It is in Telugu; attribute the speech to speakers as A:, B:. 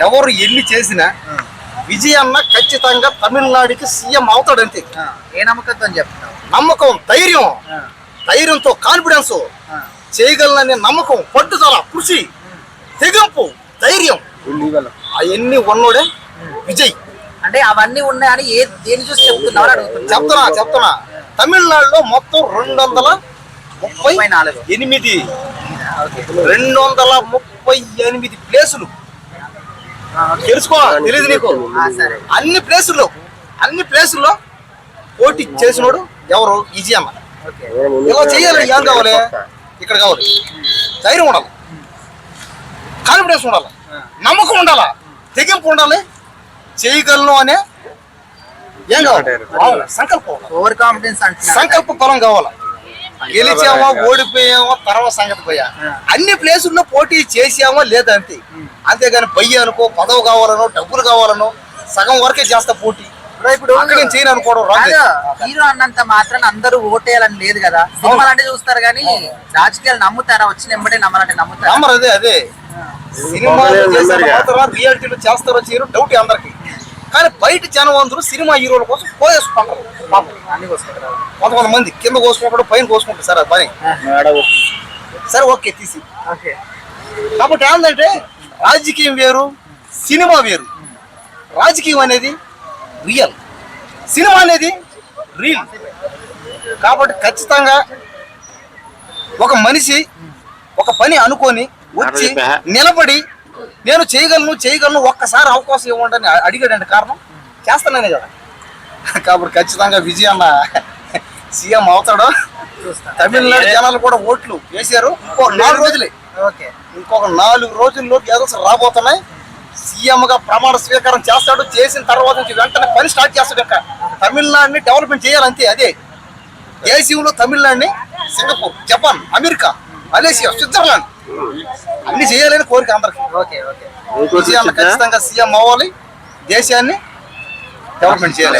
A: ఎవరు ఎన్ని చేసినా విజయన్న ఖచ్చితంగా తమిళనాడుకి సీఎం అవుతాడు అంతే.
B: ఏ నమ్మకంతో చెప్తున్నావు?
A: నమ్మకం, ధైర్యంతో కాన్ఫిడెన్స్, చేయగలననే నమ్మకం, పట్టుదల, కృషి, తెగింపు, ధైర్యం అవన్నీ ఉన్నోడే విజయ్.
B: అంటే అవన్నీ ఉన్నాయని దేని చూసి చెప్తున్నావు అడుగుతున్నా.
A: చెప్తున్నా తమిళనాడులో మొత్తం 238 ప్లేసులు. తెలుసుకో, తెలియదు నీకు? అన్ని ప్లేసుల్లో పోటీ చేసినోడు ఎవరు? విజయన్న. ఇలా చేయాలి. ఏం కావాలి? ఇక్కడ కావాలి ధైర్యం ఉండాలి, కాన్ఫిడెన్స్ ఉండాలి, నమ్మకం ఉండాలి, తెగింపు ఉండాలి, చేయగలను అనే ఏం కావాలి? సంకల్పం.
B: ఓవర్ కాన్ఫిడెన్స్ అంటే
A: సంకల్ప బలం కావాలా. గెలిచామో ఓడిపోయామో తర్వాత సంగతి పోయా. అన్ని ప్లేసుల్లో పోటీ చేసామో లేదా అంతే. అంతేగాని భయ్య అనుకో, పదవి కావాలనో, డబ్బులు కావాలనో సగం వరకే చేస్తా పోటీ. ఇప్పుడు చేయను అనుకోవడం
B: హీరో అన్నంత మాత్రం అందరూ ఓటేయాలని లేదు కదా. సినిమాలు అంటే చూస్తారు కానీ రాజకీయాలు నమ్ముతారా? వచ్చిన ఎంబడే నమ్మాలంటే నమ్ముతారు.
A: నమ్మరు. అదే సినిమాలు రియాలిటీలో చేస్తారో చేయరు డౌట్ అందరికి. కానీ బయట జనం అందరూ సినిమా హీరోల కోసం పోయేసుకుంటారు. కొంతమంది కింద కోసుకుంటాడు, పైన కోసుకుంటారు. సార్ అది పని సరే, ఓకే తీసి. కాబట్టి ఏంటంటే రాజకీయం వేరు, సినిమా వేరు. రాజకీయం అనేది రియల్, సినిమా అనేది రీల్. కాబట్టి ఖచ్చితంగా ఒక మనిషి ఒక పని అనుకొని వచ్చి నిలబడి నేను చేయగలను ఒక్కసారి అవకాశం ఇవ్వండి అని అడిగాడంటే కారణం చేస్తాననే కదా. కాబట్టి ఖచ్చితంగా విజయ్ అన్న సీఎం అవుతాడు. తమిళనాడు జనాలు కూడా ఓట్లు వేసారు. ఇంకొక 4 రోజులే, ఇంకొక 4 రోజుల్లో ఎలక్షన్స్ రాబోతున్నాయి. సీఎం గా ప్రమాణ స్వీకారం చేస్తాడు. చేసిన తర్వాత నుంచి వెంటనే పని స్టార్ట్ చేస్తాడు. ఇంకా తమిళనాడుని డెవలప్మెంట్ చేయాలంతే. అదే దేశంలో తమిళనాడుని Singapore, Japan, America, Malaysia, Switzerland అన్ని చేయాలని కోరిక అందరికి. ఖచ్చితంగా సీఎం అవ్వాలి, దేశాన్ని డెవలప్మెంట్ చేయాలి.